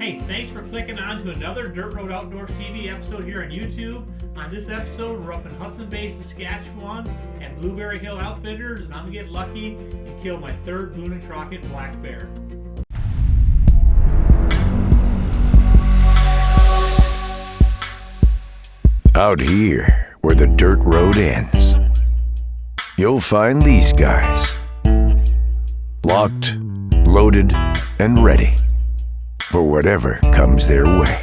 Hey, thanks for clicking on to another Dirt Road Outdoors TV episode here on YouTube. On this episode, we're up in Hudson Bay, Saskatchewan at Blueberry Hill Outfitters, and I'm getting lucky and killed my third Boone and Crockett Black bear. Out here, where the dirt road ends, you'll find these guys. Locked, loaded, and ready for whatever comes their way.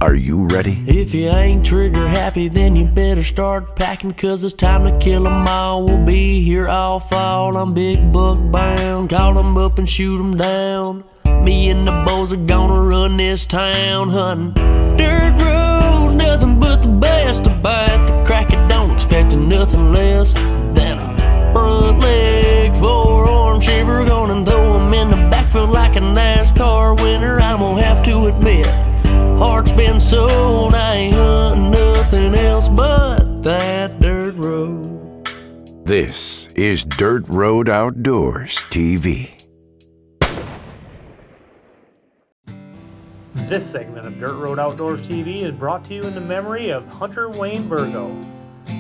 Are you ready? If you ain't trigger happy, then you better start packing, 'cause it's time to kill 'em all. We'll be here all fall. I'm big buck bound. Call 'em up and shoot 'em down. Me and the boys are gonna run this town hunting. Dirt roads, nothing but the best. To bite the crack, it don't expect nothing less than a front leg, forearm shiver. Gonna throw 'em in the backfield like a NASCAR winner. I'm gonna have to admit, heart's been sold. I ain't hunting nothing else but that dirt road. This is Dirt Road Outdoors TV. This segment of Dirt Road Outdoors TV is brought to you in the memory of Hunter Wayne Burgo.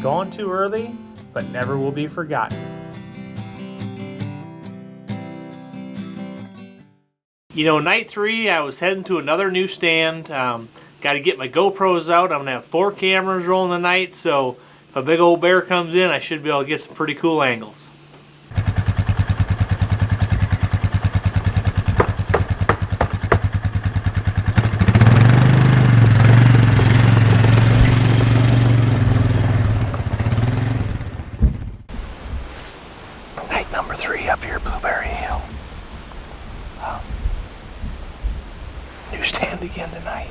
Gone too early, but never will be forgotten. You know, night 3, I was heading to another new stand. Got to get my GoPros out. I'm going to have 4 cameras rolling tonight, so if a big old bear comes in, I should be able to get some pretty cool angles. Night number 3 up here, Blueberry Hill. New stand again tonight.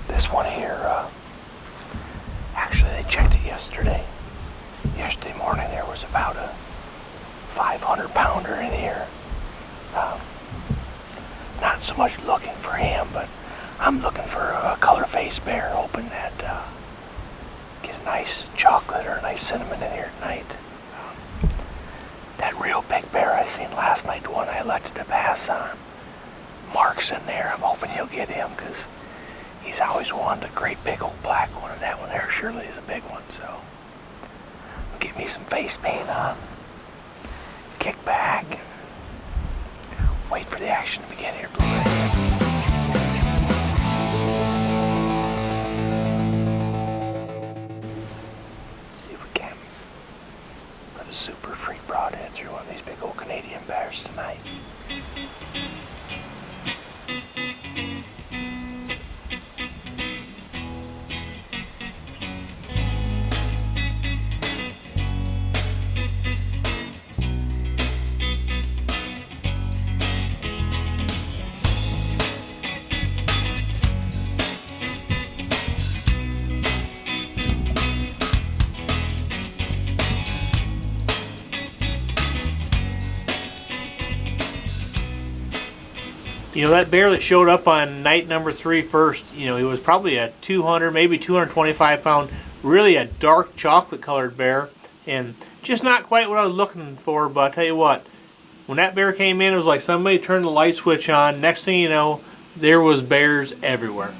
This one here, actually they checked it yesterday. Yesterday morning there was about a 500 pounder in here. Not so much looking for him, but I'm looking for a color-faced bear, hoping that get a nice chocolate or a nice cinnamon in here tonight. That real big bear I seen last night, the one I elected to pass on, Mark's in there. I'm hoping he'll get him, because he's always wanted a great big old black one, and that one there surely is a big one. So I'll get me some face paint on, kick back, and wait for the action to begin here, Blueberry. See if we can put a super freak broadhead through one of these big old Canadian bears tonight. You know, that bear that showed up on night number 3 first, you know, he was probably a 200, maybe 225 pound, really a dark chocolate colored bear, and just not quite what I was looking for. But I'll tell you what, when that bear came in, it was like somebody turned the light switch on. Next thing you know, there was bears everywhere.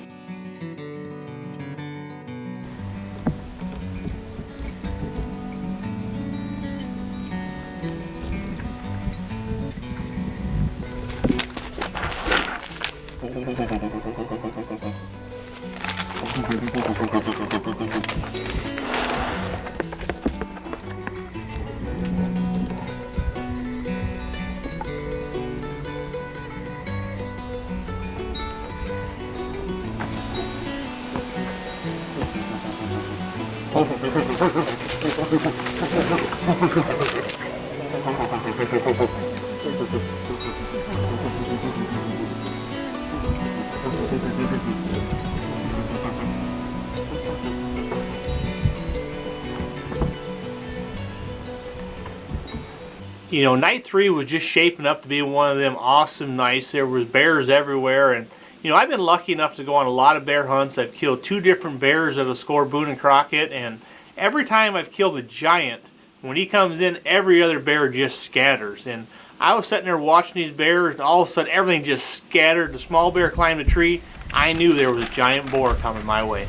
You know, night 3 was just shaping up to be one of them awesome nights. There was bears everywhere, and you know, I've been lucky enough to go on a lot of bear hunts. I've killed 2 different bears that have scored Boone and Crockett, and every time I've killed a giant, when he comes in, every other bear just scatters. And I was sitting there watching these bears, and all of a sudden everything just scattered. The small bear climbed a tree. I knew there was a giant boar coming my way.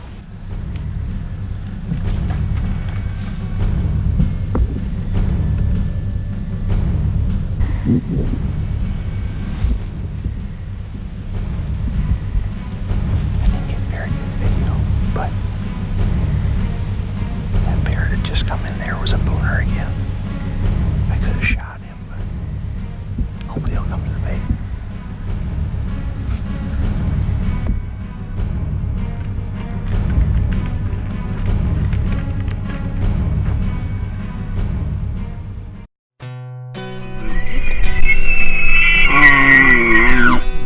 But that bear that just come in there was a Booner again. I could have shot him, but hopefully he'll come to the bait.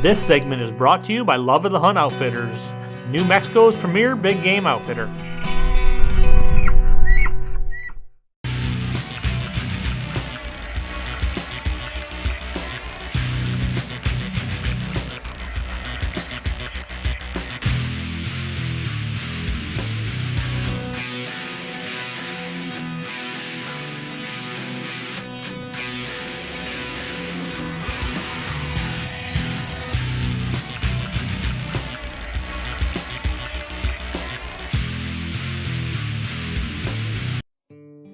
This segment is brought to you by Love of the Hunt Outfitters, New Mexico's premier big game outfitter.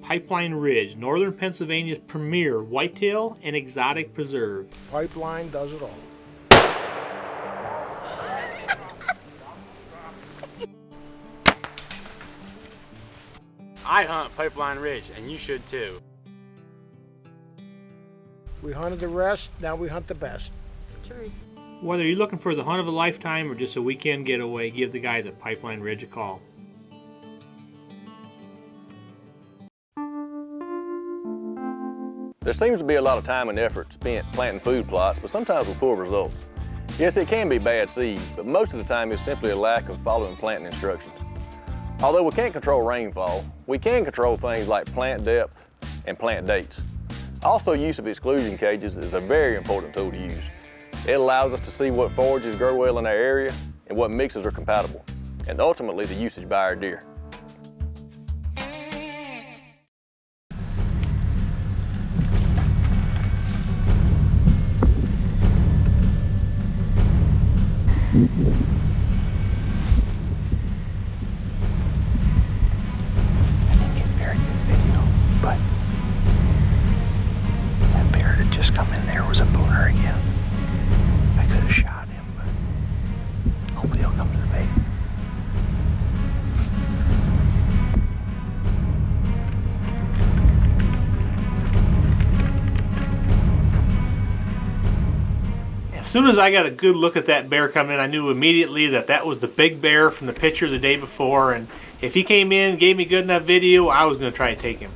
Pipeline Ridge, northern Pennsylvania's premier whitetail and exotic preserve. Pipeline does it all. I hunt Pipeline Ridge, and you should too. We hunted the rest, now we hunt the best. True. Whether you're looking for the hunt of a lifetime or just a weekend getaway, give the guys at Pipeline Ridge a call. There seems to be a lot of time and effort spent planting food plots, but sometimes with poor results. Yes, it can be bad seed, but most of the time it's simply a lack of following planting instructions. Although we can't control rainfall, we can control things like plant depth and plant dates. Also, use of exclusion cages is a very important tool to use. It allows us to see what forages grow well in our area and what mixes are compatible, and ultimately the usage by our deer. But that bear that just come in there was a Booner again. I could have shot him, but hopefully he'll come to the bait. As soon as I got a good look at that bear coming in, I knew immediately that that was the big bear from the picture the day before, and if he came in and gave me good enough video, I was going to try to take him.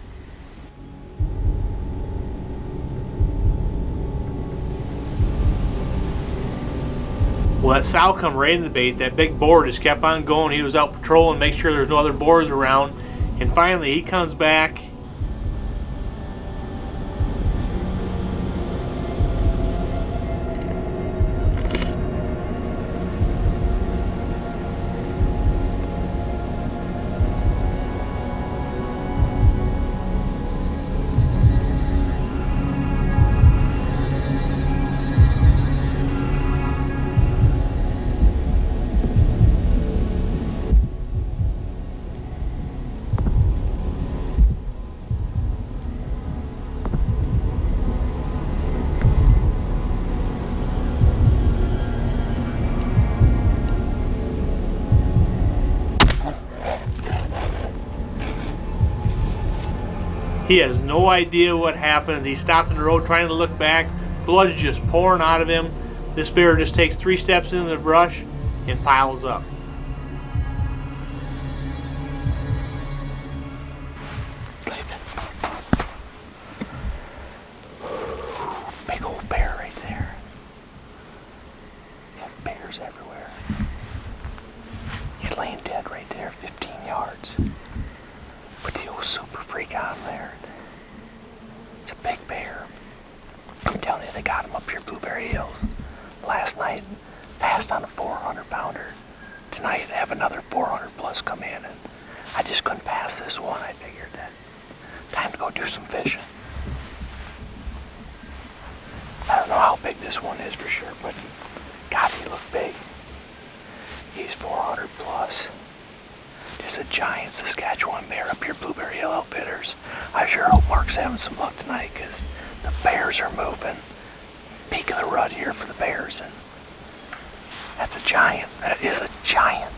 Well, that sow come right in the bait. That big boar just kept on going. He was out patrolling, make sure there's no other boars around, and finally he comes back. He has no idea what happens. He stopped in the road trying to look back. Blood's just pouring out of him. This bear just takes 3 steps into the brush and piles up. Big old bear right there. Got bears everywhere. He's laying dead right there, 15 yards. Put the old super freak on there. It's a big bear. I'm telling you, they got him up here Blueberry Hills. Last night, passed on a 400-pounder. Tonight, have another 400 plus come in, and I just couldn't pass this one. I figured that time to go do some fishing. I don't know how big this one is for sure, but God, he looked big. He's 400 plus. Just a giant Saskatchewan bear up here, Blueberry Hill Outfitters. I sure hope Mark's having some luck tonight because the bears are moving. Peak of the rut here for the bears, and that's a giant. That is a giant.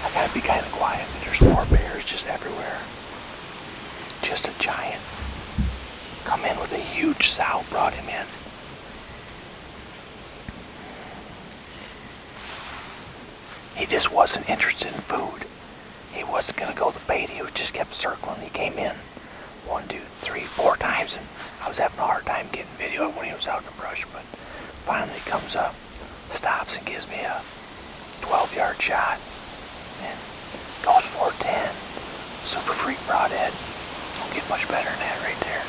I gotta be kind of quiet, but there's more bears just everywhere. Just a giant. Come in with a huge sow, brought him in. He just wasn't interested in food. He wasn't gonna go the bait, he just kept circling. He came in 1, 2, 3, 4 times, and I was having a hard time getting video when he was out in the brush, but finally he comes up, stops and gives me a 12-yard shot, and goes for 10. Super freak broadhead. Don't get much better than that right there.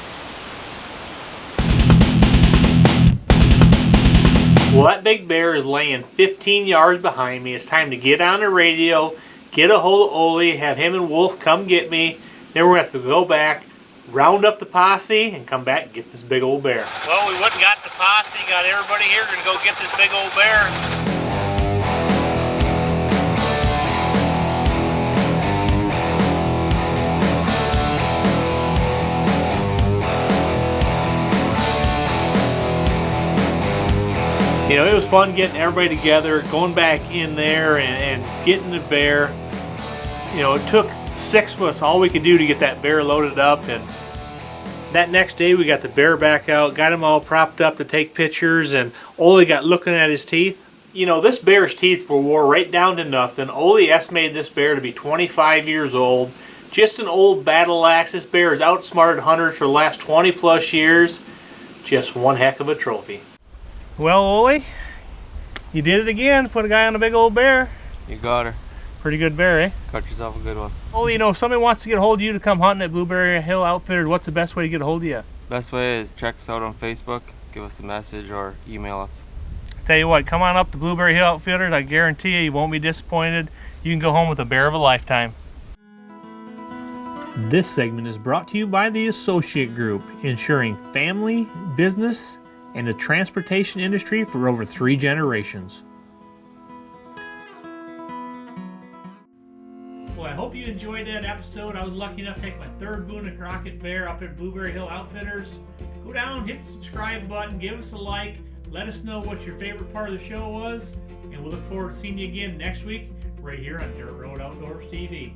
Well, that big bear is laying 15 yards behind me. It's time to get on the radio, get a hold of Ole, have him and Wolf come get me. Then we're going to have to go back, round up the posse, and come back and get this big old bear. Well, we went and got the posse, got everybody here to go get this big old bear. You know, it was fun getting everybody together, going back in there and getting the bear. You know, it took 6 of us, all we could do to get that bear loaded up. And that next day we got the bear back out, got him all propped up to take pictures, and Ole got looking at his teeth. You know, this bear's teeth were wore right down to nothing. Ole estimated this bear to be 25 years old. Just an old battle axe. This bear has outsmarted hunters for the last 20 plus years. Just one heck of a trophy. Well, Ole, you did it again. Put a guy on a big old bear. You got her. Pretty good bear, eh? Got yourself a good one. Ole, you know, if somebody wants to get a hold of you to come hunting at Blueberry Hill Outfitters, what's the best way to get a hold of you? Best way is check us out on Facebook, give us a message, or email us. Tell you what, come on up to Blueberry Hill Outfitters. I guarantee you won't be disappointed. You can go home with a bear of a lifetime. This segment is brought to you by the Associate Group, ensuring family, business, and the transportation industry for over 3 generations. Well, I hope you enjoyed that episode. I was lucky enough to take my 3rd Boone and Crockett bear up at Blueberry Hill Outfitters. Go down, hit the subscribe button, give us a like, let us know what your favorite part of the show was, and we'll look forward to seeing you again next week right here on Dirt Road Outdoors TV.